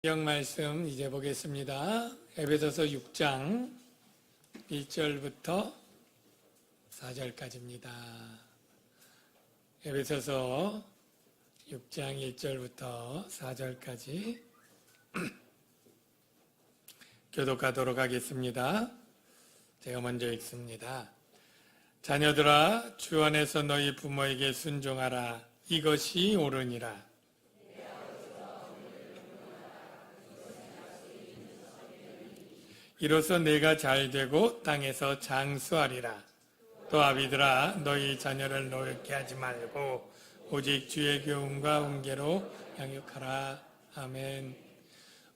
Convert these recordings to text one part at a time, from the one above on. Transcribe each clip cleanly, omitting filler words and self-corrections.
성경 말씀 이제 보겠습니다. 에베소서 6장 1절부터 4절까지입니다. 에베소서 6장 1절부터 4절까지 교독하도록 하겠습니다. 제가 먼저 읽습니다. 자녀들아, 주 안에서 너희 부모에게 순종하라. 이것이 옳으니라. 이로써 내가 잘되고 땅에서 장수하리라. 또 아비들아, 너희 자녀를 노엽게 하지 말고 오직 주의 교훈과 훈계로 양육하라. 아멘.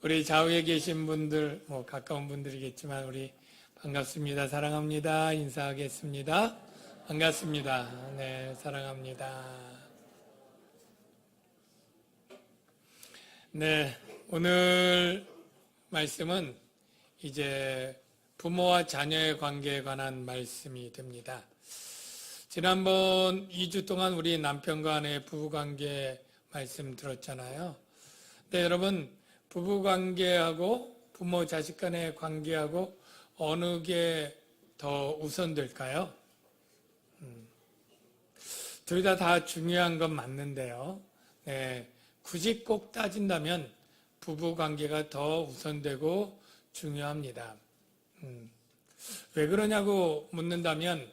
우리 좌우에 계신 분들, 가까운 분들이겠지만 우리 반갑습니다. 사랑합니다. 인사하겠습니다. 반갑습니다. 네, 사랑합니다. 네, 오늘 말씀은 이제 부모와 자녀의 관계에 관한 말씀이 됩니다. 지난번 2주 동안 우리 남편과 아내의 부부관계 말씀 들었잖아요. 네, 여러분, 부부관계하고 부모 자식 간의 관계하고 어느 게 더 우선될까요? 둘 다 중요한 건 맞는데요. 네, 굳이 꼭 따진다면 부부관계가 더 우선되고 중요합니다. 왜 그러냐고 묻는다면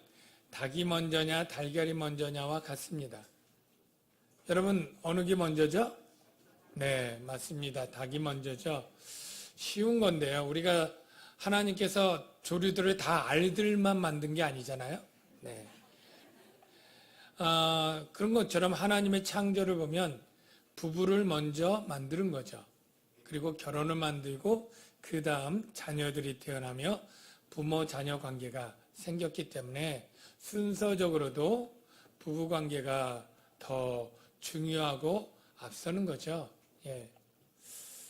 닭이 먼저냐 달걀이 먼저냐와 같습니다. 여러분, 어느 게 먼저죠? 네, 맞습니다. 닭이 먼저죠. 쉬운 건데요. 우리가 하나님께서 조류들을 다 알들만 만든 게 아니잖아요. 네. 그런 것처럼 하나님의 창조를 보면 부부를 먼저 만드는 거죠. 그리고 결혼을 만들고 그 다음 자녀들이 태어나며 부모 자녀 관계가 생겼기 때문에 순서적으로도 부부 관계가 더 중요하고 앞서는 거죠. 예.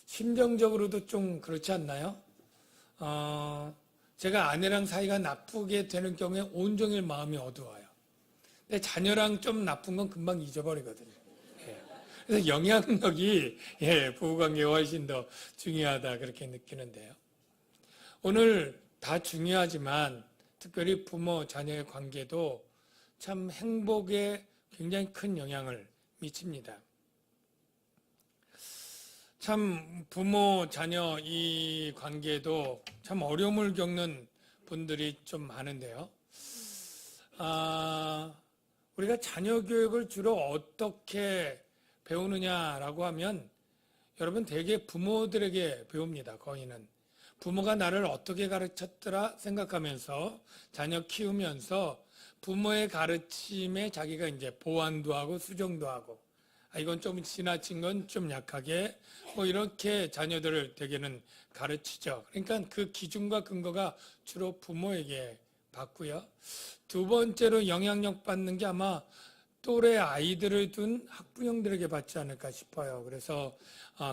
심정적으로도 좀 그렇지 않나요? 제가 아내랑 사이가 나쁘게 되는 경우에 온종일 마음이 어두워요. 근데 자녀랑 좀 나쁜 건 금방 잊어버리거든요. 그래서 영향력이 부부관계가 훨씬 더 중요하다 그렇게 느끼는데요. 오늘 다 중요하지만 특별히 부모 자녀의 관계도 참 행복에 굉장히 큰 영향을 미칩니다. 참 부모 자녀 이 관계도 참 어려움을 겪는 분들이 좀 많은데요. 우리가 자녀 교육을 주로 어떻게 배우느냐라고 하면 여러분 대개 부모들에게 배웁니다. 거의는 부모가 나를 어떻게 가르쳤더라 생각하면서 자녀 키우면서 부모의 가르침에 자기가 이제 보완도 하고 수정도 하고 이건 좀 지나친 건 좀 약하게 이렇게 자녀들을 대개는 가르치죠. 그러니까 그 기준과 근거가 주로 부모에게 받고요. 두 번째로 영향력 받는 게 아마 또래 아이들을 둔 학부형들에게 받지 않을까 싶어요. 그래서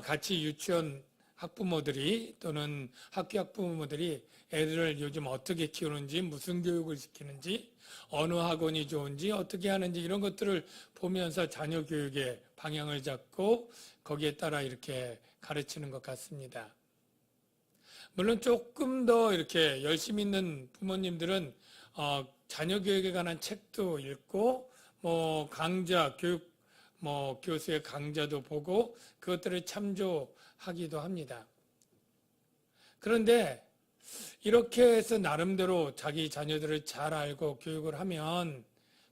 같이 유치원 학부모들이 또는 학교 학부모들이 애들을 요즘 어떻게 키우는지, 무슨 교육을 시키는지, 어느 학원이 좋은지, 어떻게 하는지 이런 것들을 보면서 자녀 교육의 방향을 잡고 거기에 따라 이렇게 가르치는 것 같습니다. 물론 조금 더 이렇게 열심히 있는 부모님들은 자녀 교육에 관한 책도 읽고 강좌, 교육, 교수의 강좌도 보고 그것들을 참조하기도 합니다. 그런데 이렇게 해서 나름대로 자기 자녀들을 잘 알고 교육을 하면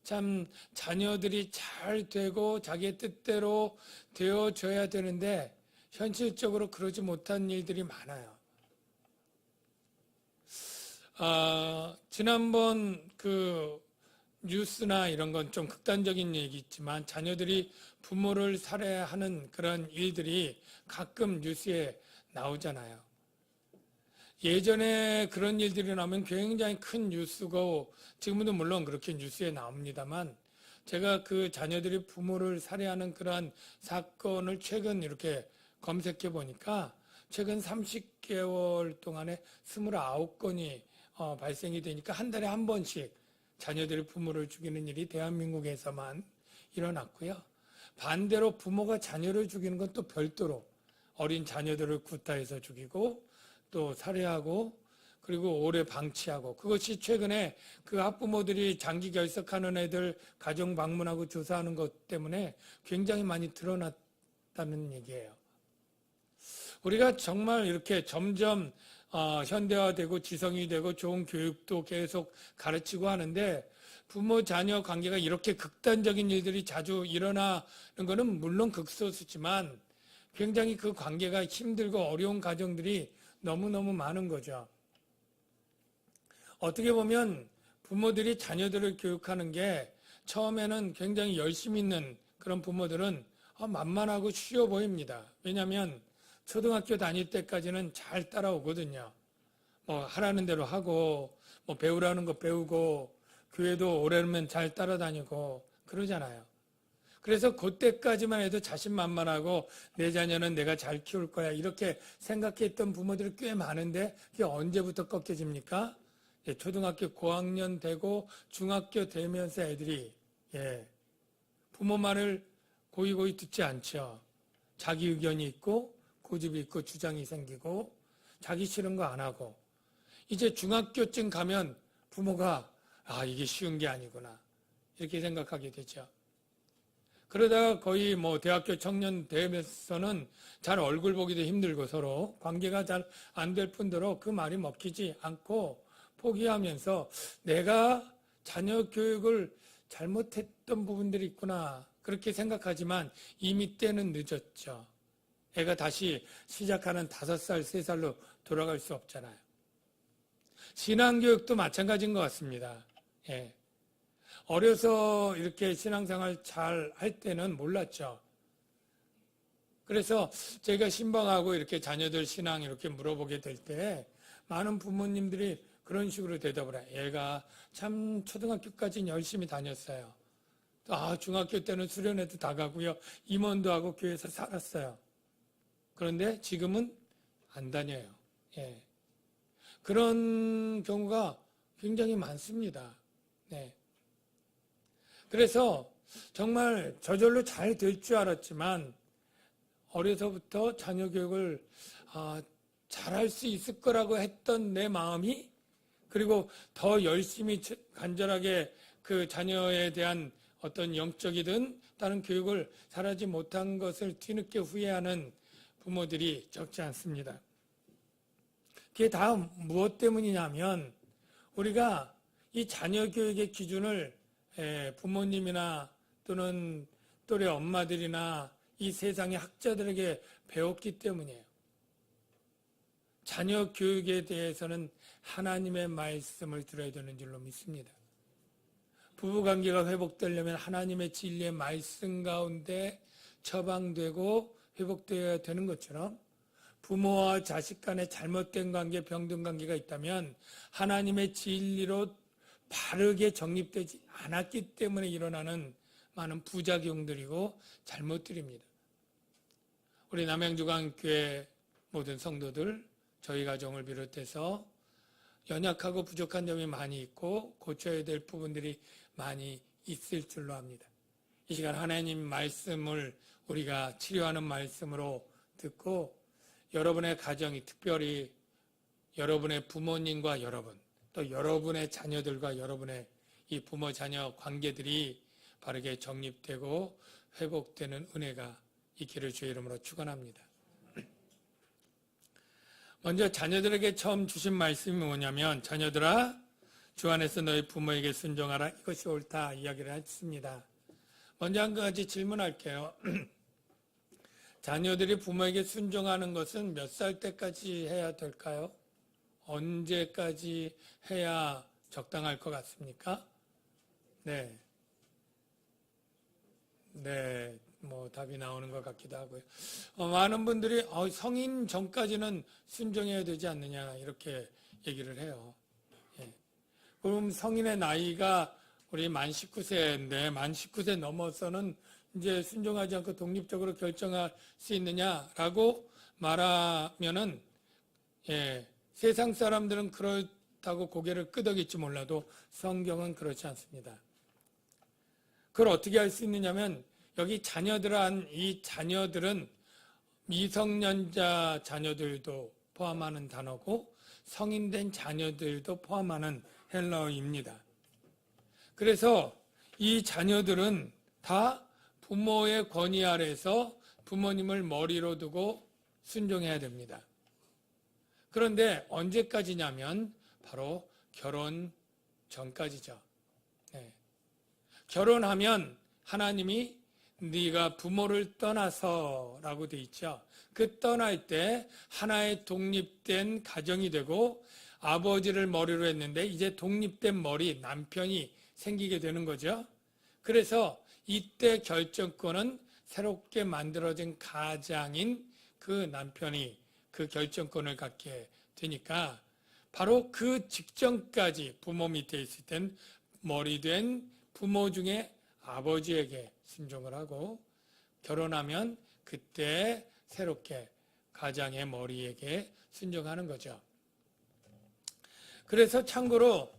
참 자녀들이 잘 되고 자기의 뜻대로 되어줘야 되는데 현실적으로 그러지 못한 일들이 많아요. 지난번 뉴스나 이런 건 좀 극단적인 얘기지만 자녀들이 부모를 살해하는 그런 일들이 가끔 뉴스에 나오잖아요. 예전에 그런 일들이 나오면 굉장히 큰 뉴스고 지금도 물론 그렇게 뉴스에 나옵니다만 제가 그 자녀들이 부모를 살해하는 그러한 사건을 최근 이렇게 검색해 보니까 최근 30개월 동안에 29건이 발생이 되니까 한 달에 한 번씩 자녀들이 부모를 죽이는 일이 대한민국에서만 일어났고요. 반대로 부모가 자녀를 죽이는 건 또 별도로 어린 자녀들을 구타해서 죽이고 또 살해하고 그리고 오래 방치하고, 그것이 최근에 그 학부모들이 장기 결석하는 애들 가정 방문하고 조사하는 것 때문에 굉장히 많이 드러났다는 얘기예요. 우리가 정말 이렇게 점점 현대화되고 지성이 되고 좋은 교육도 계속 가르치고 하는데, 부모 자녀 관계가 이렇게 극단적인 일들이 자주 일어나는 것은 물론 극소수지만 굉장히 그 관계가 힘들고 어려운 가정들이 너무너무 많은 거죠. 어떻게 보면 부모들이 자녀들을 교육하는 게 처음에는 굉장히 열심히 있는 그런 부모들은 만만하고 쉬워 보입니다. 왜냐하면 초등학교 다닐 때까지는 잘 따라오거든요. 뭐 하라는 대로 하고 뭐 배우라는 거 배우고 교회도 오래면 잘 따라다니고 그러잖아요. 그래서 그때까지만 해도 자신만만하고 내 자녀는 내가 잘 키울 거야 이렇게 생각했던 부모들이 꽤 많은데, 그게 언제부터 꺾여집니까? 초등학교 고학년 되고 중학교 되면서 애들이 부모 말을 고이고이 듣지 않죠. 자기 의견이 있고 고집이 있고 주장이 생기고 자기 싫은 거 안 하고, 이제 중학교쯤 가면 부모가 이게 쉬운 게 아니구나 이렇게 생각하게 되죠. 그러다가 거의 뭐 대학교 청년 되면서는 잘 얼굴 보기도 힘들고 서로 관계가 잘 안 될 뿐더러 그 말이 먹히지 않고 포기하면서 내가 자녀 교육을 잘못했던 부분들이 있구나 그렇게 생각하지만 이미 때는 늦었죠. 애가 다시 시작하는 5살, 3살로 돌아갈 수 없잖아요. 신앙교육도 마찬가지인 것 같습니다. 어려서 이렇게 신앙생활 잘 할 때는 몰랐죠. 그래서 제가 신방하고 이렇게 자녀들 신앙 이렇게 물어보게 될 때 많은 부모님들이 그런 식으로 대답을 해요. 얘가 참 초등학교까지는 열심히 다녔어요. 중학교 때는 수련회도 다 가고요. 임원도 하고 교회에서 살았어요. 그런데 지금은 안 다녀요. 그런 경우가 굉장히 많습니다. 그래서 정말 저절로 잘 될 줄 알았지만 어려서부터 자녀 교육을 잘할 수 있을 거라고 했던 내 마음이, 그리고 더 열심히 간절하게 그 자녀에 대한 어떤 영적이든 다른 교육을 잘하지 못한 것을 뒤늦게 후회하는 부모들이 적지 않습니다. 그게 다 무엇 때문이냐면 우리가 이 자녀 교육의 기준을 부모님이나 또는 또래 엄마들이나 이 세상의 학자들에게 배웠기 때문이에요. 자녀 교육에 대해서는 하나님의 말씀을 들어야 되는 줄로 믿습니다. 부부관계가 회복되려면 하나님의 진리의 말씀 가운데 처방되고 회복되어야 되는 것처럼, 부모와 자식 간에 잘못된 관계, 병든 관계가 있다면 하나님의 진리로 바르게 정립되지 않았기 때문에 일어나는 많은 부작용들이고 잘못들입니다. 우리 남양주광교회 모든 성도들, 저희 가정을 비롯해서 연약하고 부족한 점이 많이 있고 고쳐야 될 부분들이 많이 있을 줄로 압니다. 이 시간 하나님 말씀을 우리가 치료하는 말씀으로 듣고 여러분의 가정이, 특별히 여러분의 부모님과 여러분, 또 여러분의 자녀들과 여러분의 이 부모 자녀 관계들이 바르게 정립되고 회복되는 은혜가 있기를 주의 이름으로 축원합니다. 먼저 자녀들에게 처음 주신 말씀이 뭐냐면, 자녀들아 주 안에서 너희 부모에게 순종하라, 이것이 옳다 이야기를 했습니다. 먼저 한 가지 질문할게요. 자녀들이 부모에게 순종하는 것은 몇 살 때까지 해야 될까요? 언제까지 해야 적당할 것 같습니까? 네, 뭐 답이 나오는 것 같기도 하고요. 많은 분들이 성인 전까지는 순종해야 되지 않느냐 이렇게 얘기를 해요. 그럼 성인의 나이가 우리 만 19세인데 만 19세 넘어서는 이제 순종하지 않고 독립적으로 결정할 수 있느냐라고 말하면은 세상 사람들은 그렇다고 고개를 끄덕일지 몰라도 성경은 그렇지 않습니다. 그걸 어떻게 할 수 있느냐면, 여기 자녀들한 이 자녀들은 미성년자 자녀들도 포함하는 단어고 성인된 자녀들도 포함하는 헬라어입니다. 그래서 이 자녀들은 다 부모의 권위 아래서 부모님을 머리로 두고 순종해야 됩니다. 그런데 언제까지냐면 바로 결혼 전까지죠. 네. 결혼하면 하나님이 네가 부모를 떠나서 라고 돼 있죠. 그 떠날 때 하나의 독립된 가정이 되고 아버지를 머리로 했는데 이제 독립된 머리 남편이 생기게 되는 거죠. 그래서 이때 결정권은 새롭게 만들어진 가장인 그 남편이 그 결정권을 갖게 되니까 바로 그 직전까지 부모 밑에 있을 땐 머리 된 부모 중에 아버지에게 순종을 하고 결혼하면 그때 새롭게 가장의 머리에게 순종하는 거죠. 그래서 참고로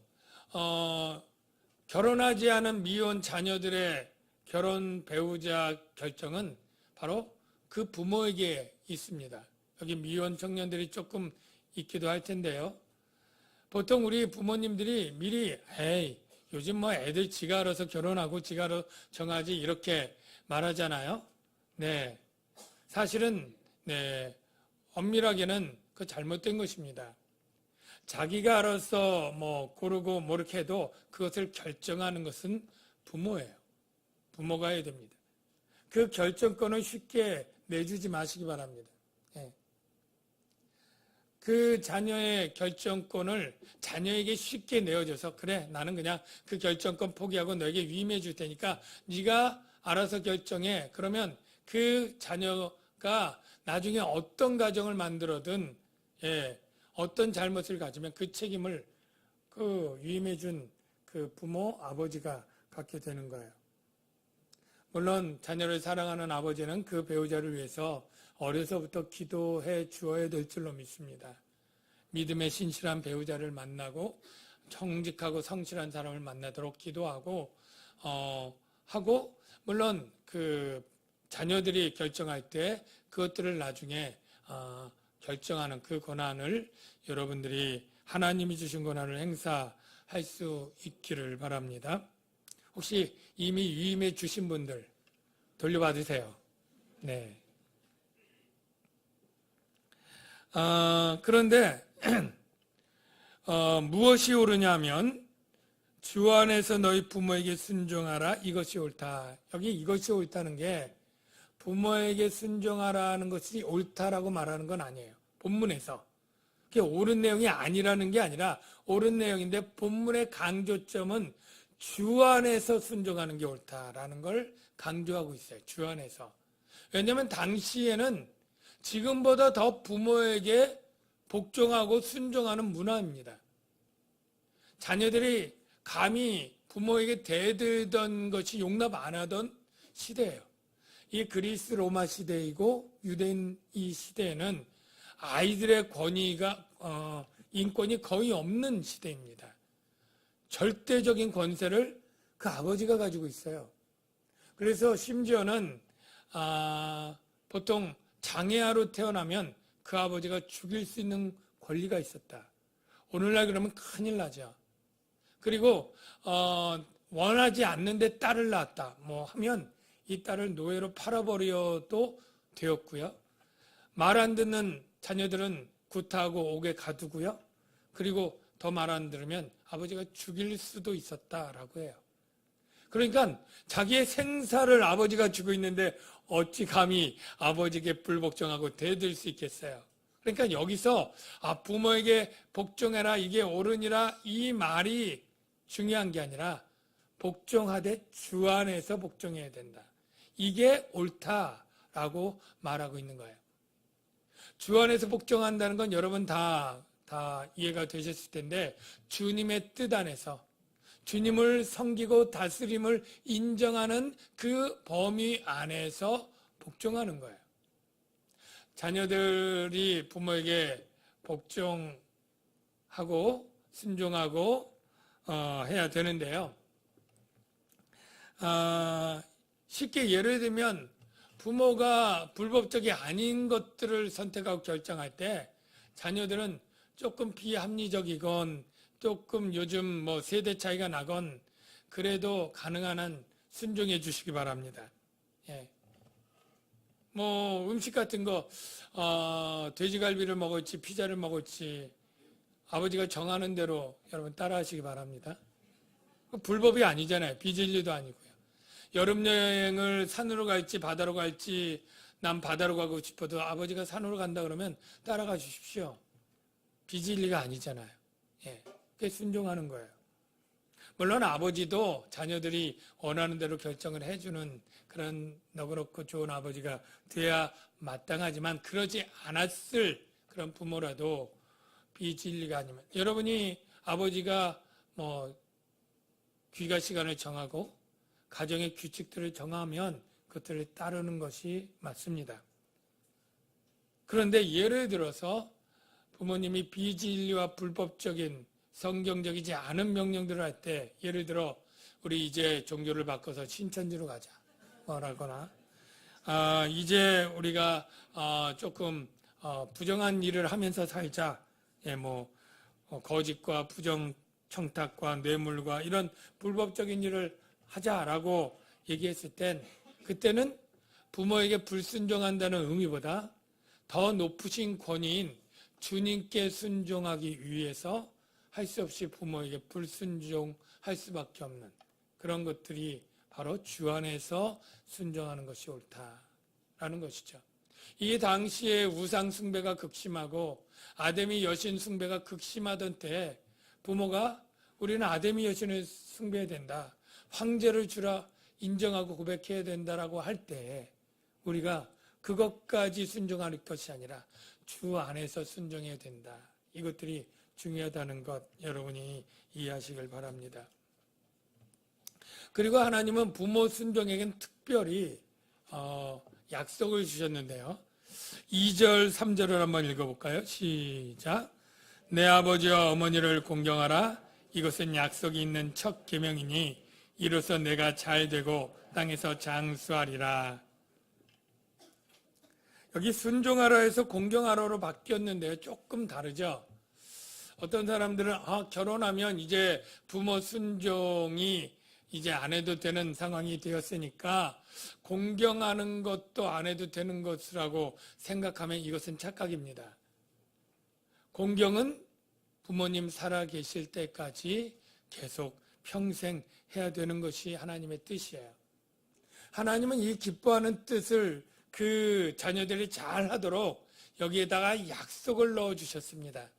결혼하지 않은 미혼 자녀들의 결혼 배우자 결정은 바로 그 부모에게 있습니다. 여기 미혼 청년들이 조금 있기도 할 텐데요. 보통 우리 부모님들이 미리 요즘 뭐 애들 지가 알아서 결혼하고 지가 알아서 정하지 이렇게 말하잖아요. 네, 사실은 엄밀하게는 그 잘못된 것입니다. 자기가 알아서 뭐 고르고 뭐 이렇게 해도 그것을 결정하는 것은 부모예요. 부모가 해야 됩니다. 그 결정권을 쉽게 내주지 마시기 바랍니다. 그 자녀의 결정권을 자녀에게 쉽게 내어줘서 그래 나는 그냥 그 결정권 포기하고 너에게 위임해 줄 테니까 네가 알아서 결정해. 그러면 그 자녀가 나중에 어떤 가정을 만들어든 어떤 잘못을 가지면 그 책임을 그 위임해 준 그 부모 아버지가 갖게 되는 거예요. 물론 자녀를 사랑하는 아버지는 그 배우자를 위해서 어려서부터 기도해 주어야 될 줄로 믿습니다. 믿음의 신실한 배우자를 만나고 정직하고 성실한 사람을 만나도록 기도하고 하고 물론 그 자녀들이 결정할 때 그것들을 나중에 결정하는 그 권한을 여러분들이 하나님이 주신 권한을 행사할 수 있기를 바랍니다. 혹시 이미 위임해 주신 분들 돌려받으세요. 네. 그런데 무엇이 옳으냐면 주 안에서 너희 부모에게 순종하라 이것이 옳다. 여기 이것이 옳다는 게 부모에게 순종하라는 것이 옳다라고 말하는 건 아니에요. 본문에서. 그게 옳은 내용이 아니라는 게 아니라 옳은 내용인데 본문의 강조점은 주 안에서 순종하는 게 옳다라는 걸 강조하고 있어요. 주 안에서. 왜냐하면 당시에는 지금보다 더 부모에게 복종하고 순종하는 문화입니다. 자녀들이 감히 부모에게 대들던 것이 용납 안 하던 시대예요. 이 그리스 로마 시대이고 유대인 이 시대에는 아이들의 권위가 인권이 거의 없는 시대입니다. 절대적인 권세를 그 아버지가 가지고 있어요. 그래서 심지어는 보통 장애아로 태어나면 그 아버지가 죽일 수 있는 권리가 있었다. 오늘날 그러면 큰일 나죠. 그리고 원하지 않는데 딸을 낳았다. 뭐 하면 이 딸을 노예로 팔아버려도 되었고요. 말 안 듣는 자녀들은 구타하고 옥에 가두고요. 그리고 더 말 안 들으면 아버지가 죽일 수도 있었다라고 해요. 그러니까 자기의 생사를 아버지가 주고 있는데 어찌 감히 아버지에게 불복종하고 대들 수 있겠어요. 그러니까 여기서 부모에게 복종해라 이게 옳으니라 이 말이 중요한 게 아니라 복종하되 주 안에서 복종해야 된다. 이게 옳다라고 말하고 있는 거예요. 주 안에서 복종한다는 건 여러분 다 이해가 되셨을 텐데 주님의 뜻 안에서 주님을 섬기고 다스림을 인정하는 그 범위 안에서 복종하는 거예요. 자녀들이 부모에게 복종하고 순종하고 해야 되는데요. 쉽게 예를 들면 부모가 불법적이 아닌 것들을 선택하고 결정할 때 자녀들은 조금 비합리적이건 조금 요즘 뭐 세대 차이가 나건 그래도 가능한 한 순종해 주시기 바랍니다. 예. 뭐 음식 같은 거 돼지갈비를 먹을지 피자를 먹을지 아버지가 정하는 대로 여러분 따라하시기 바랍니다. 불법이 아니잖아요. 비진리도 아니고요. 여름 여행을 산으로 갈지 바다로 갈지 난 바다로 가고 싶어도 아버지가 산으로 간다 그러면 따라가 주십시오. 비진리가 아니잖아요. 예. 그게 순종하는 거예요. 물론 아버지도 자녀들이 원하는 대로 결정을 해주는 그런 너그럽고 좋은 아버지가 돼야 마땅하지만 그러지 않았을 그런 부모라도 비진리가 아니면 여러분이 아버지가 뭐 귀가 시간을 정하고 가정의 규칙들을 정하면 그것들을 따르는 것이 맞습니다. 그런데 예를 들어서 부모님이 비진리와 불법적인 성경적이지 않은 명령들을 할 때 예를 들어 우리 이제 종교를 바꿔서 신천지로 가자 뭐라거나 이제 우리가 조금 부정한 일을 하면서 살자 뭐 거짓과 부정 청탁과 뇌물과 이런 불법적인 일을 하자라고 얘기했을 땐 그때는 부모에게 불순종한다는 의미보다 더 높으신 권위인 주님께 순종하기 위해서 할 수 없이 부모에게 불순종할 수밖에 없는 그런 것들이 바로 주 안에서 순종하는 것이 옳다라는 것이죠. 이 당시에 우상 숭배가 극심하고 아데미 여신 숭배가 극심하던 때에 부모가 우리는 아데미 여신을 숭배해야 된다. 황제를 주라 인정하고 고백해야 된다라고 할 때 우리가 그것까지 순종할 것이 아니라 주 안에서 순종해야 된다. 이것들이 중요하다는 것 여러분이 이해하시길 바랍니다. 그리고 하나님은 부모 순종에겐 특별히 약속을 주셨는데요. 2절 3절을 한번 읽어볼까요? 시작. 내 아버지와 어머니를 공경하라. 이것은 약속이 있는 첫 계명이니 이로써 내가 잘 되고 땅에서 장수하리라. 여기 순종하라 해서 공경하라로 바뀌었는데요. 조금 다르죠. 어떤 사람들은 결혼하면 이제 부모 순종이 이제 안 해도 되는 상황이 되었으니까 공경하는 것도 안 해도 되는 것이라고 생각하면 이것은 착각입니다. 공경은 부모님 살아 계실 때까지 계속 평생 해야 되는 것이 하나님의 뜻이에요. 하나님은 이 기뻐하는 뜻을 그 자녀들이 잘 하도록 여기에다가 약속을 넣어 주셨습니다.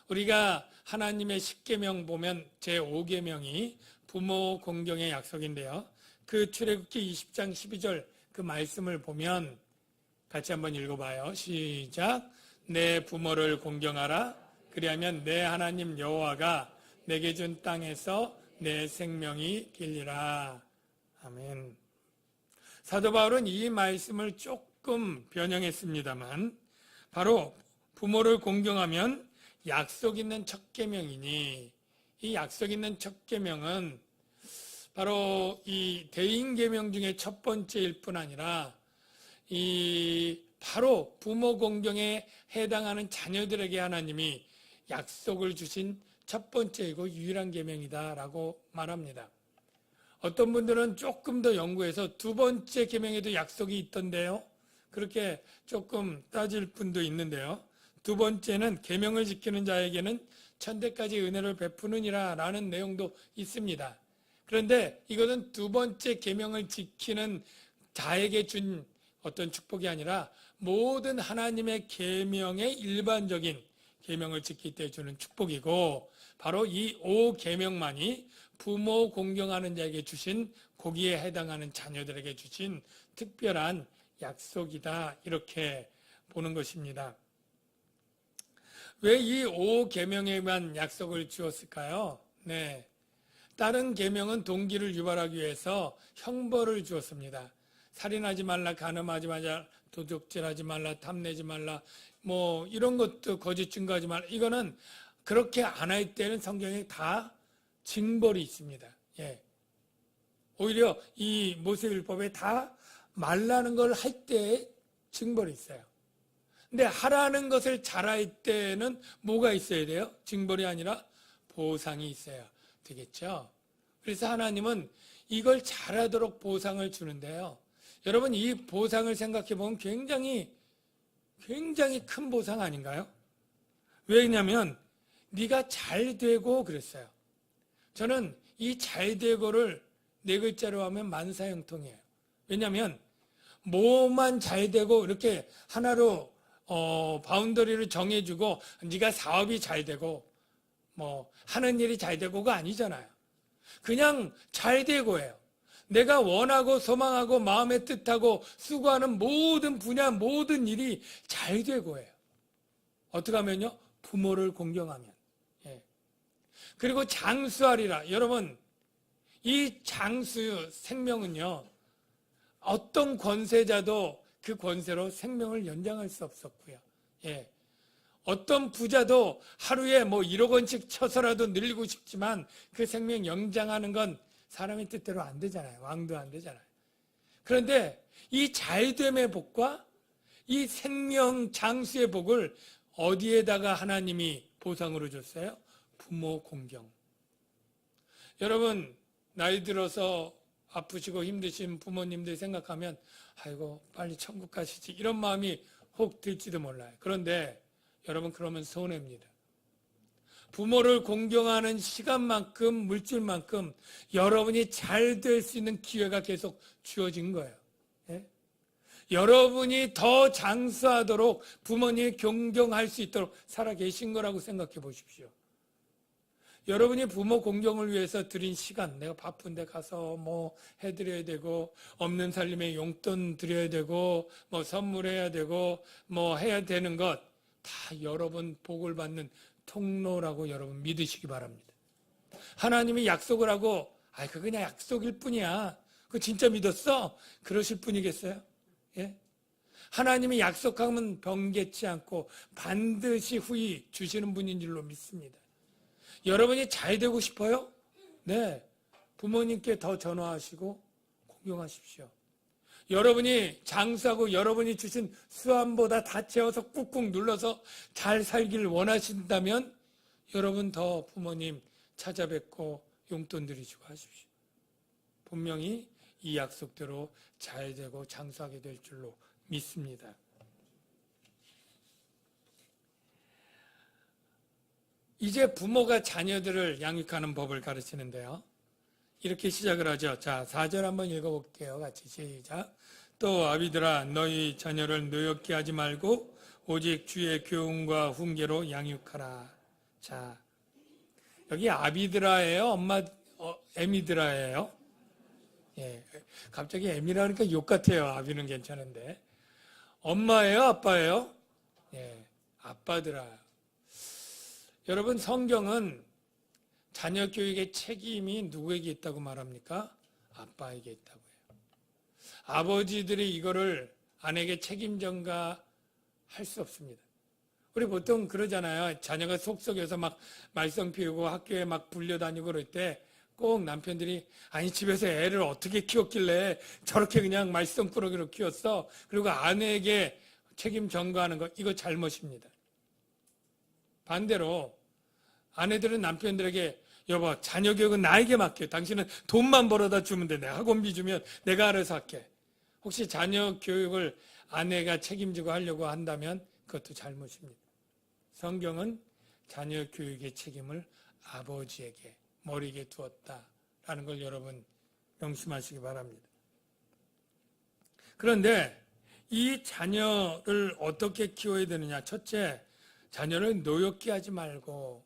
우리가 하나님의 10계명 보면 제5계명이 부모 공경의 약속인데요. 그 출애굽기 20장 12절 그 말씀을 보면 같이 한번 읽어봐요. 시작. 내 부모를 공경하라. 그리하면 내 하나님 여호와가 내게 준 땅에서 내 생명이 길리라. 아멘. 사도 바울은 이 말씀을 조금 변형했습니다만 바로 부모를 공경하면 약속 있는 첫 계명이니 이 약속 있는 첫 계명은 바로 이 대인 계명 중에 첫 번째일 뿐 아니라 이 바로 부모 공경에 해당하는 자녀들에게 하나님이 약속을 주신 첫 번째이고 유일한 계명이다라고 말합니다. 어떤 분들은 조금 더 연구해서 두 번째 계명에도 약속이 있던데요. 그렇게 조금 따질 분도 있는데요. 두 번째는 계명을 지키는 자에게는 천대까지 은혜를 베푸느니라 라는 내용도 있습니다. 그런데 이것은 두 번째 계명을 지키는 자에게 준 어떤 축복이 아니라 모든 하나님의 계명의 일반적인 계명을 지킬 때 주는 축복이고 바로 이 5계명만이 부모 공경하는 자에게 주신 거기에 해당하는 자녀들에게 주신 특별한 약속이다 이렇게 보는 것입니다. 왜 이 5계명에만 약속을 주었을까요? 네, 다른 계명은 동기를 유발하기 위해서 형벌을 주었습니다. 살인하지 말라, 간음하지 말라, 도둑질하지 말라, 탐내지 말라, 뭐 이런 것도 거짓 증거하지 말라. 이거는 그렇게 안 할 때는 성경에 다 징벌이 있습니다. 예. 오히려 이 모세율법에 다 말라는 걸 할 때 징벌이 있어요. 근데 하라는 것을 잘할 때는 뭐가 있어야 돼요? 징벌이 아니라 보상이 있어야 되겠죠. 그래서 하나님은 이걸 잘하도록 보상을 주는데요. 여러분, 이 보상을 생각해 보면 굉장히 큰 보상 아닌가요? 왜냐하면 네가 잘 되고 그랬어요. 저는 이 잘 되고를 네 글자로 하면 만사형통이에요. 왜냐하면 뭐만 잘 되고 이렇게 하나로 바운더리를 정해주고 네가 사업이 잘 되고 뭐 하는 일이 잘 되고가 아니잖아요. 그냥 잘 되고예요. 내가 원하고 소망하고 마음의 뜻하고 수고하는 모든 분야 모든 일이 잘 되고예요. 어떻게 하면요? 부모를 공경하면. 예. 그리고 장수하리라. 여러분, 이 장수 생명은요, 어떤 권세자도 그 권세로 생명을 연장할 수 없었고요. 예. 어떤 부자도 하루에 뭐 1억 원씩 쳐서라도 늘리고 싶지만 그 생명 연장하는 건 사람의 뜻대로 안 되잖아요. 왕도 안 되잖아요. 그런데 이 잘됨의 복과 이 생명 장수의 복을 어디에다가 하나님이 보상으로 줬어요? 부모 공경. 여러분, 나이 들어서 아프시고 힘드신 부모님들 생각하면 아이고 빨리 천국 가시지 이런 마음이 혹 들지도 몰라요. 그런데 여러분, 그러면 손해입니다. 부모를 공경하는 시간만큼 물질만큼 여러분이 잘 될 수 있는 기회가 계속 주어진 거예요. 예? 여러분이 더 장수하도록 부모님이 존경할 수 있도록 살아 계신 거라고 생각해 보십시오. 여러분이 부모 공경을 위해서 드린 시간, 내가 바쁜데 가서 뭐 해드려야 되고, 없는 살림에 용돈 드려야 되고, 뭐 선물해야 되고, 뭐 해야 되는 것, 다 여러분 복을 받는 통로라고 여러분 믿으시기 바랍니다. 하나님이 약속을 하고, 그거 그냥 약속일 뿐이야. 그거 진짜 믿었어? 그러실 분이겠어요? 예? 하나님이 약속하면 변개치 않고 반드시 후히 주시는 분인 줄로 믿습니다. 여러분이 잘 되고 싶어요? 네. 부모님께 더 전화하시고 공경하십시오. 여러분이 장수하고 여러분이 주신 수완보다 다 채워서 꾹꾹 눌러서 잘 살기를 원하신다면 여러분 더 부모님 찾아뵙고 용돈 드리시고 하십시오. 분명히 이 약속대로 잘 되고 장수하게 될 줄로 믿습니다. 이제 부모가 자녀들을 양육하는 법을 가르치는데요. 이렇게 시작을 하죠. 자, 4절 한번 읽어볼게요. 같이 시작. 또 아비들아 너희 자녀를 노엽게 하지 말고 오직 주의 교훈과 훈계로 양육하라. 자, 여기 아비드라예요? 에미드라예요? 예, 갑자기 에미라 하니까 욕 같아요. 아비는 괜찮은데. 엄마예요? 아빠예요? 예, 아빠들아. 여러분, 성경은 자녀 교육의 책임이 누구에게 있다고 말합니까? 아빠에게 있다고 해요. 아버지들이 이거를 아내에게 책임 전가할 수 없습니다. 우리 보통 그러잖아요. 자녀가 속썩여서 막 말썽 피우고 학교에 막 불려다니고 그럴 때 꼭 남편들이 아니 집에서 애를 어떻게 키웠길래 저렇게 그냥 말썽꾸러기로 키웠어. 그리고 아내에게 책임 전가하는 거 이거 잘못입니다. 반대로 아내들은 남편들에게 여보 자녀 교육은 나에게 맡겨. 당신은 돈만 벌어다 주면 돼. 내가 학원비 주면 내가 알아서 할게. 혹시 자녀 교육을 아내가 책임지고 하려고 한다면 그것도 잘못입니다. 성경은 자녀 교육의 책임을 아버지에게 머리에 두었다라는 걸 여러분 명심하시기 바랍니다. 그런데 이 자녀를 어떻게 키워야 되느냐. 첫째, 자녀를 노엽게 하지 말고.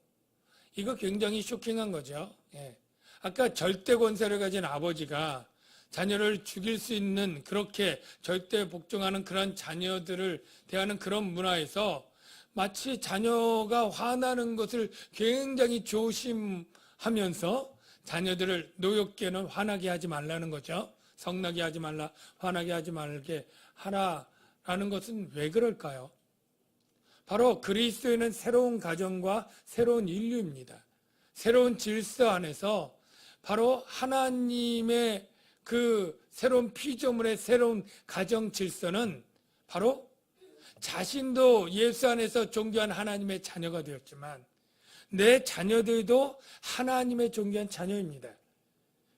이거 굉장히 쇼킹한 거죠. 예. 아까 절대 권세를 가진 아버지가 자녀를 죽일 수 있는 그렇게 절대 복종하는 그런 자녀들을 대하는 그런 문화에서 마치 자녀가 화나는 것을 굉장히 조심하면서 자녀들을 노엽게는 화나게 하지 말라는 거죠. 성나게 하지 말라, 화나게 하지 말게 하라라는 것은 왜 그럴까요? 바로 그리스도인은 새로운 가정과 새로운 인류입니다. 새로운 질서 안에서 바로 하나님의 그 새로운 피조물의 새로운 가정 질서는 바로 자신도 예수 안에서 존귀한 하나님의 자녀가 되었지만 내 자녀들도 하나님의 존귀한 자녀입니다.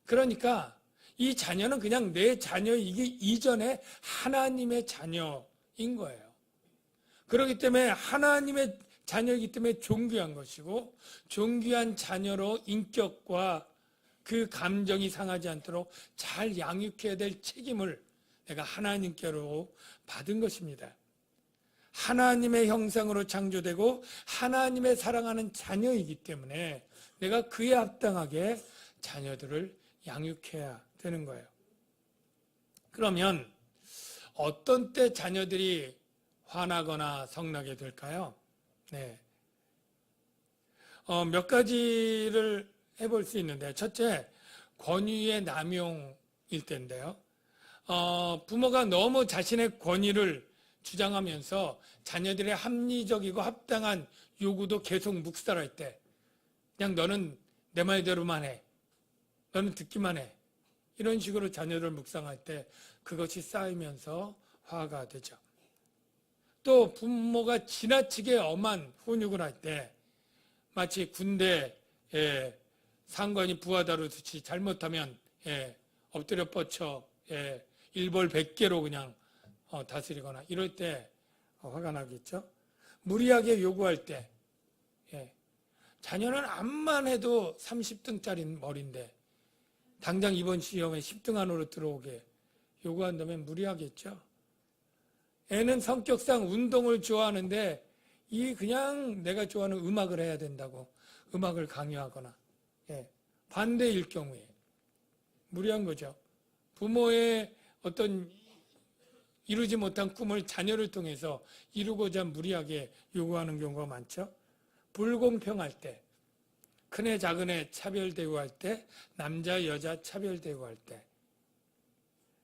그러니까 이 자녀는 그냥 내 자녀이기 이전에 하나님의 자녀인 거예요. 그렇기 때문에 하나님의 자녀이기 때문에 존귀한 것이고, 존귀한 자녀로 인격과 그 감정이 상하지 않도록 잘 양육해야 될 책임을 내가 하나님께로 받은 것입니다. 하나님의 형상으로 창조되고 하나님의 사랑하는 자녀이기 때문에 내가 그에 합당하게 자녀들을 양육해야 되는 거예요. 그러면 어떤 때 자녀들이 화나거나 성나게 될까요? 네. 몇 가지를 해볼 수 있는데, 첫째, 권위의 남용일 때인데요. 부모가 너무 자신의 권위를 주장하면서 자녀들의 합리적이고 합당한 요구도 계속 묵살할 때, 그냥 너는 내 말대로만 해, 너는 듣기만 해, 이런 식으로 자녀를 묵상할 때 그것이 쌓이면서 화가 되죠. 또 부모가 지나치게 엄한 훈육을 할 때, 마치 군대에 상관이 부하 다루듯이 잘못하면 엎드려 뻗쳐 일벌 100개로 그냥 다스리거나 이럴 때 화가 나겠죠. 무리하게 요구할 때, 자녀는 암만 해도 30등짜리 머리인데 당장 이번 시험에 10등 안으로 들어오게 요구한다면 무리하겠죠. 애는 성격상 운동을 좋아하는데 이 그냥 내가 좋아하는 음악을 해야 된다고 음악을 강요하거나 반대일 경우에 무리한 거죠. 부모의 어떤 이루지 못한 꿈을 자녀를 통해서 이루고자 무리하게 요구하는 경우가 많죠. 불공평할 때, 큰애 작은애 차별 대우할 때, 남자 여자 차별 대우할 때,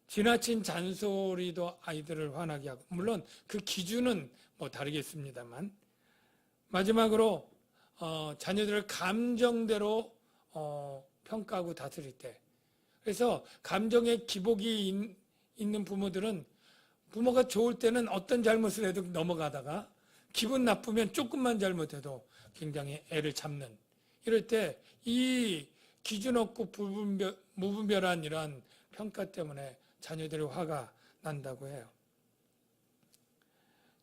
지나친 잔소리도 아이들을 화나게 하고, 물론 그 기준은 뭐 다르겠습니다만, 마지막으로 자녀들을 감정대로 평가하고 다스릴 때, 그래서 감정의 기복이 있는 부모들은 부모가 좋을 때는 어떤 잘못을 해도 넘어가다가 기분 나쁘면 조금만 잘못해도 굉장히 애를 잡는, 이럴 때 이 기준 없고 무분별한 이러한 평가 때문에 자녀들의 화가 난다고 해요.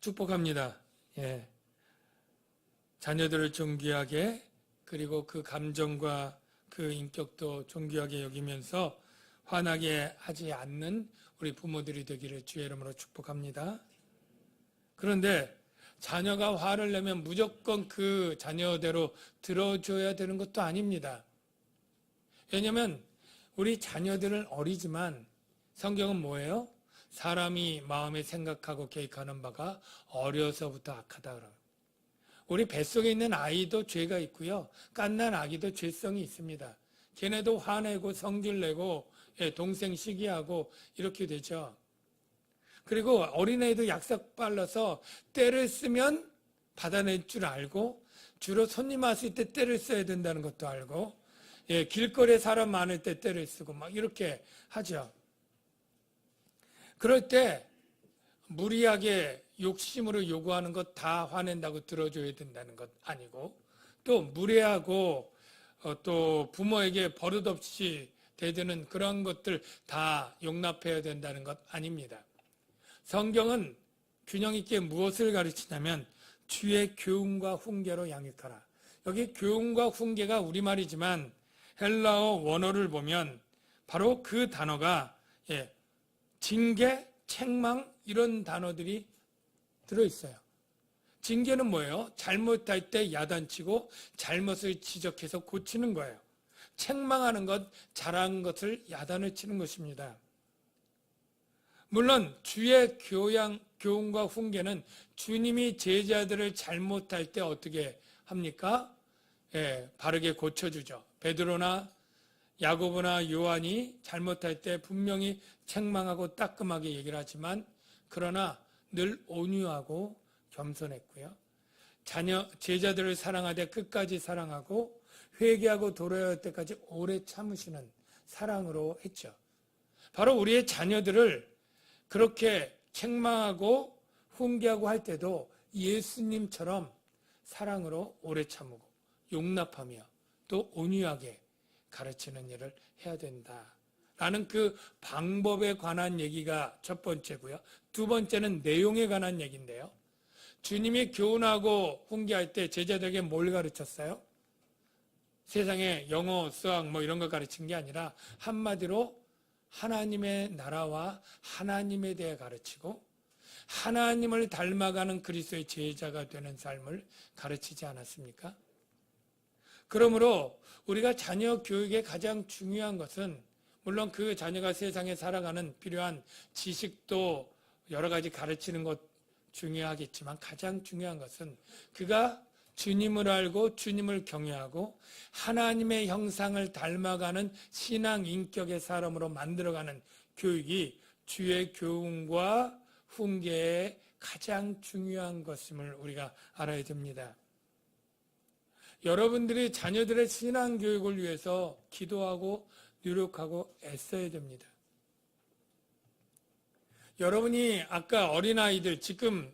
축복합니다. 자녀들을 존귀하게, 그리고 그 감정과 그 인격도 존귀하게 여기면서 화나게 하지 않는 우리 부모들이 되기를 주의 이름으로 축복합니다. 그런데 자녀가 화를 내면 무조건 그 자녀대로 들어줘야 되는 것도 아닙니다. 왜냐하면 우리 자녀들은 어리지만 성경은 뭐예요? 사람이 마음에 생각하고 계획하는 바가 어려서부터 악하다 그래요. 우리 뱃속에 있는 아이도 죄가 있고요. 갓난 아기도 죄성이 있습니다. 걔네도 화내고 성질내고 동생 시기하고 이렇게 되죠. 그리고 어린애도 약삭 빨라서 때를 쓰면 받아낼 줄 알고, 주로 손님 왔을 때 때를 써야 된다는 것도 알고, 길거리에 사람 많을 때 때를 쓰고 막 이렇게 하죠. 그럴 때 무리하게 욕심으로 요구하는 것 다 화낸다고 들어줘야 된다는 것 아니고, 또 무례하고 또 부모에게 버릇없이 대드는 그런 것들 다 용납해야 된다는 것 아닙니다. 성경은 균형 있게 무엇을 가르치냐면 주의 교훈과 훈계로 양육하라. 여기 교훈과 훈계가 우리말이지만 헬라어 원어를 보면 바로 그 단어가 징계, 책망 이런 단어들이 들어있어요. 징계는 뭐예요? 잘못할 때 야단치고 잘못을 지적해서 고치는 거예요. 책망하는 것, 잘한 것을 야단을 치는 것입니다. 물론 주의 교훈과 훈계는 주님이 제자들을 잘못할 때 어떻게 합니까? 바르게 고쳐주죠. 베드로나 야고보나 요한이 잘못할 때 분명히 책망하고 따끔하게 얘기를 하지만, 그러나 늘 온유하고 겸손했고요. 제자들을 사랑하되 끝까지 사랑하고 회개하고 돌아올 때까지 오래 참으시는 사랑으로 했죠. 바로 우리의 자녀들을 그렇게 책망하고 훈계하고 할 때도 예수님처럼 사랑으로 오래 참고 용납하며 또 온유하게 가르치는 일을 해야 된다. 라는 그 방법에 관한 얘기가 첫 번째고요. 두 번째는 내용에 관한 얘기인데요. 주님이 교훈하고 훈계할 때 제자들에게 뭘 가르쳤어요? 세상에 영어, 수학 뭐 이런 걸 가르친 게 아니라 한마디로 하나님의 나라와 하나님에 대해 가르치고 하나님을 닮아가는 그리스도의 제자가 되는 삶을 가르치지 않았습니까? 그러므로 우리가 자녀 교육에 가장 중요한 것은 물론 그 자녀가 세상에 살아가는 필요한 지식도 여러 가지 가르치는 것 중요하겠지만 가장 중요한 것은 그가 주님을 알고 주님을 경외하고 하나님의 형상을 닮아가는 신앙 인격의 사람으로 만들어가는 교육이 주의 교훈과 훈계의 가장 중요한 것임을 우리가 알아야 됩니다. 여러분들이 자녀들의 신앙 교육을 위해서 기도하고 노력하고 애써야 됩니다. 여러분이 아까 어린아이들 지금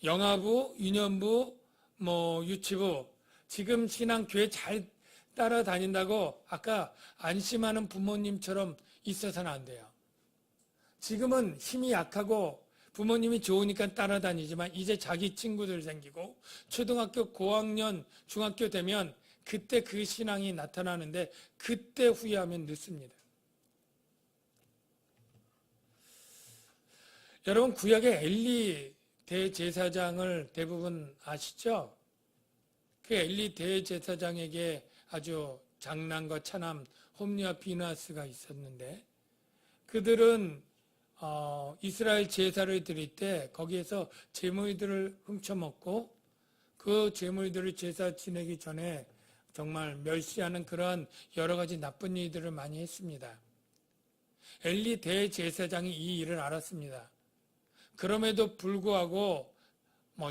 영아부, 유년부, 유치부 지금 신앙 교회 잘 따라다닌다고 아까 안심하는 부모님처럼 있어서는 안 돼요. 지금은 힘이 약하고 부모님이 좋으니까 따라다니지만 이제 자기 친구들 생기고 초등학교 고학년 중학교 되면 그때 그 신앙이 나타나는데 그때 후회하면 늦습니다. 여러분 구약의 엘리 대제사장을 대부분 아시죠? 그 엘리 대제사장에게 아주 장남과 차남 홈리와 비나스가 있었는데 그들은 이스라엘 제사를 드릴 때 거기에서 제물들을 훔쳐먹고 그 제물들을 제사 지내기 전에 정말 멸시하는 그러한 여러 가지 나쁜 일들을 많이 했습니다. 엘리 대제사장이 이 일을 알았습니다. 그럼에도 불구하고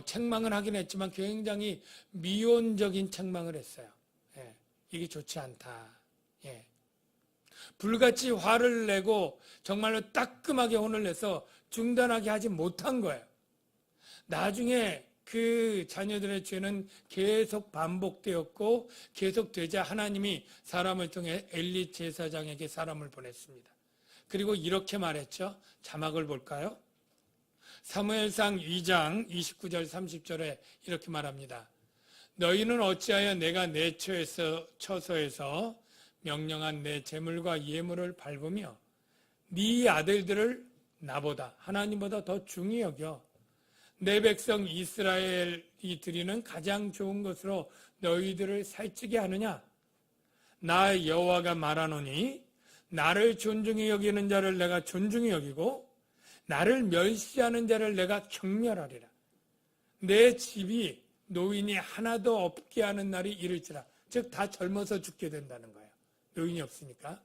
책망을 하긴 했지만 굉장히 미온적인 책망을 했어요. 예, 이게 좋지 않다. 예. 불같이 화를 내고 정말로 따끔하게 혼을 내서 중단하게 하지 못한 거예요. 나중에 그 자녀들의 죄는 계속 반복되었고 계속 되자 하나님이 사람을 통해 엘리 제사장에게 사람을 보냈습니다. 그리고 이렇게 말했죠. 자막을 볼까요? 사무엘상 2장 29절 30절에 이렇게 말합니다. 너희는 어찌하여 내가 내 처소에서 명령한 내 제물과 예물을 밟으며 네 아들들을 나보다 하나님보다 더 중히 여겨 내 백성 이스라엘이 드리는 가장 좋은 것으로 너희들을 살찌게 하느냐? 나 여호와가 말하노니 나를 존중히 여기는 자를 내가 존중히 여기고 나를 멸시하는 자를 내가 경멸하리라. 내 집이 노인이 하나도 없게 하는 날이 이를지라. 즉 다 젊어서 죽게 된다는 거예요. 노인이 없으니까.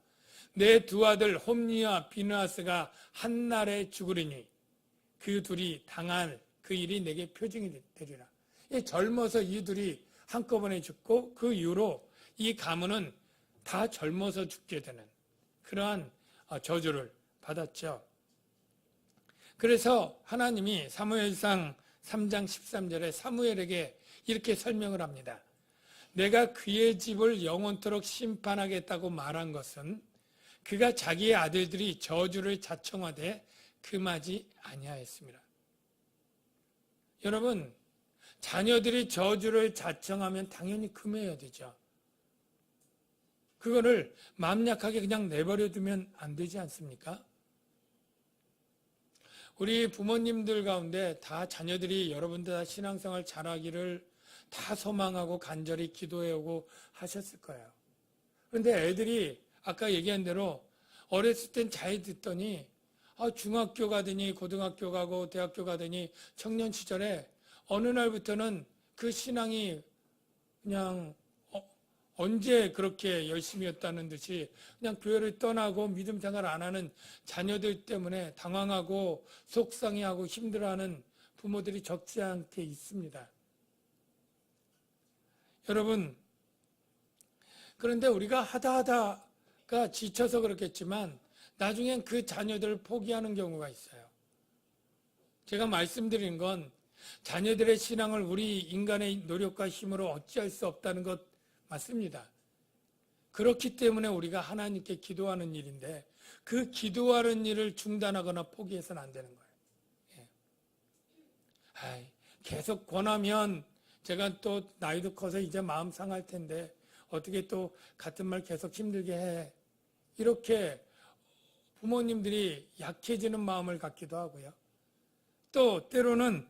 내 두 아들 홈리와 비느하스가 한날에 죽으리니 그 둘이 당할 그 일이 내게 표징이 되리라. 젊어서 이 둘이 한꺼번에 죽고 그 이후로 이 가문은 다 젊어서 죽게 되는 그러한 저주를 받았죠. 그래서 하나님이 사무엘상 3장 13절에 사무엘에게 이렇게 설명을 합니다. 내가 그의 집을 영원토록 심판하겠다고 말한 것은 그가 자기의 아들들이 저주를 자청하되 금하지 아니하였습니다. 여러분, 자녀들이 저주를 자청하면 당연히 금해야 되죠. 그거를 마음 약하게 그냥 내버려 두면 안 되지 않습니까? 우리 부모님들 가운데 다 자녀들이 여러분들 다 신앙생활 잘하기를 다 소망하고 간절히 기도해오고 하셨을 거예요. 그런데 애들이 아까 얘기한 대로 어렸을 땐 잘 듣더니 중학교 가더니 고등학교 가고 대학교 가더니 청년 시절에 어느 날부터는 그 신앙이 그냥 언제 그렇게 열심히 했다는 듯이 그냥 교회를 떠나고 믿음 생활 안 하는 자녀들 때문에 당황하고 속상해하고 힘들어하는 부모들이 적지 않게 있습니다. 여러분, 그런데 우리가 하다가 지쳐서 그렇겠지만 나중엔 그 자녀들을 포기하는 경우가 있어요. 제가 말씀드린 건 자녀들의 신앙을 우리 인간의 노력과 힘으로 어찌할 수 없다는 것 맞습니다. 그렇기 때문에 우리가 하나님께 기도하는 일인데 그 기도하는 일을 중단하거나 포기해서는 안 되는 거예요. 계속 권하면 제가 또 나이도 커서 이제 마음 상할 텐데 어떻게 또 같은 말 계속 힘들게 해. 이렇게 부모님들이 약해지는 마음을 갖기도 하고요. 또 때로는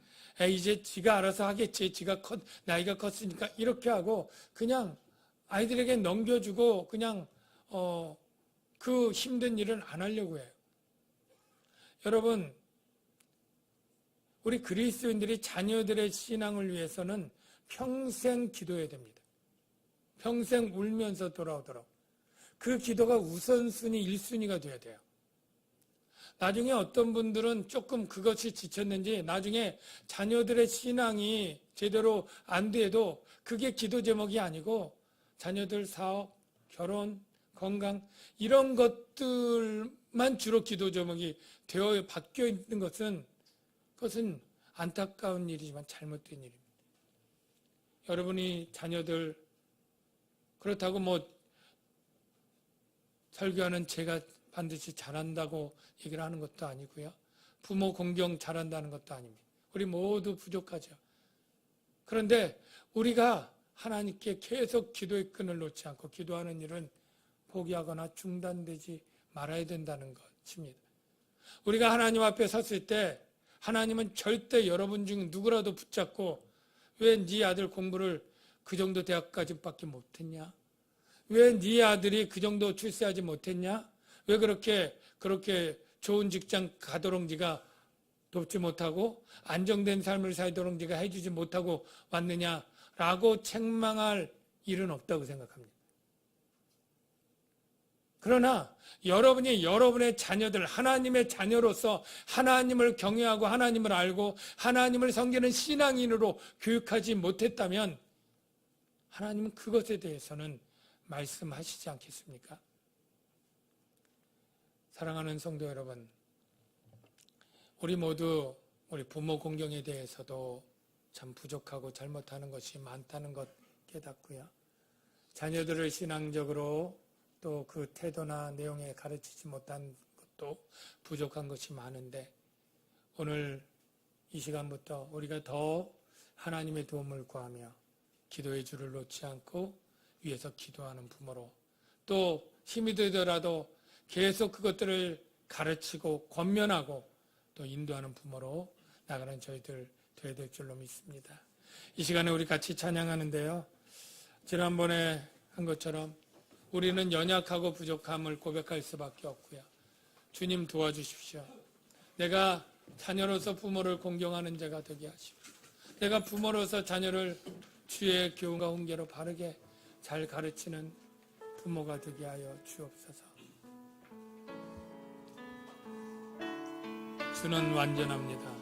이제 지가 알아서 하겠지. 나이가 컸으니까 이렇게 하고 그냥 아이들에게 넘겨주고 그냥 그 힘든 일은 안 하려고 해요. 여러분, 우리 그리스도인들이 자녀들의 신앙을 위해서는 평생 기도해야 됩니다. 평생 울면서 돌아오도록. 그 기도가 우선순위, 1순위가 돼야 돼요. 나중에 어떤 분들은 조금 그것이 지쳤는지 나중에 자녀들의 신앙이 제대로 안 돼도 그게 기도 제목이 아니고 자녀들 사업, 결혼, 건강 이런 것들만 주로 기도 제목이 되어 바뀌어 있는 그것은 안타까운 일이지만 잘못된 일입니다. 여러분이 자녀들 그렇다고 설교하는 제가 반드시 잘한다고 얘기를 하는 것도 아니고요. 부모 공경 잘한다는 것도 아닙니다. 우리 모두 부족하죠. 그런데 우리가 하나님께 계속 기도의 끈을 놓지 않고 기도하는 일은 포기하거나 중단되지 말아야 된다는 것입니다. 우리가 하나님 앞에 섰을 때 하나님은 절대 여러분 중 누구라도 붙잡고 왜 네 아들 공부를 그 정도 대학까지밖에 못했냐? 왜 네 아들이 그 정도 출세하지 못했냐? 왜 그렇게 좋은 직장 가도록 네가 돕지 못하고 안정된 삶을 살도록 네가 해주지 못하고 왔느냐라고 책망할 일은 없다고 생각합니다. 그러나 여러분이 여러분의 자녀들, 하나님의 자녀로서 하나님을 경외하고 하나님을 알고 하나님을 섬기는 신앙인으로 교육하지 못했다면 하나님은 그것에 대해서는 말씀하시지 않겠습니까? 사랑하는 성도 여러분, 우리 모두 우리 부모 공경에 대해서도 참 부족하고 잘못하는 것이 많다는 것 깨닫고요. 자녀들을 신앙적으로 또 그 태도나 내용에 가르치지 못한 것도 부족한 것이 많은데 오늘 이 시간부터 우리가 더 하나님의 도움을 구하며 기도의 줄을 놓지 않고 위에서 기도하는 부모로 또 힘이 들더라도 계속 그것들을 가르치고 권면하고 또 인도하는 부모로 나가는 저희들 되어야 될 줄로 믿습니다. 이 시간에 우리 같이 찬양하는데요. 지난번에 한 것처럼 우리는 연약하고 부족함을 고백할 수밖에 없고요. 주님 도와주십시오. 내가 자녀로서 부모를 공경하는 자가 되게 하십시오. 내가 부모로서 자녀를 주의 교훈과 훈계로 바르게 잘 가르치는 부모가 되게 하여 주옵소서. 주는 완전합니다.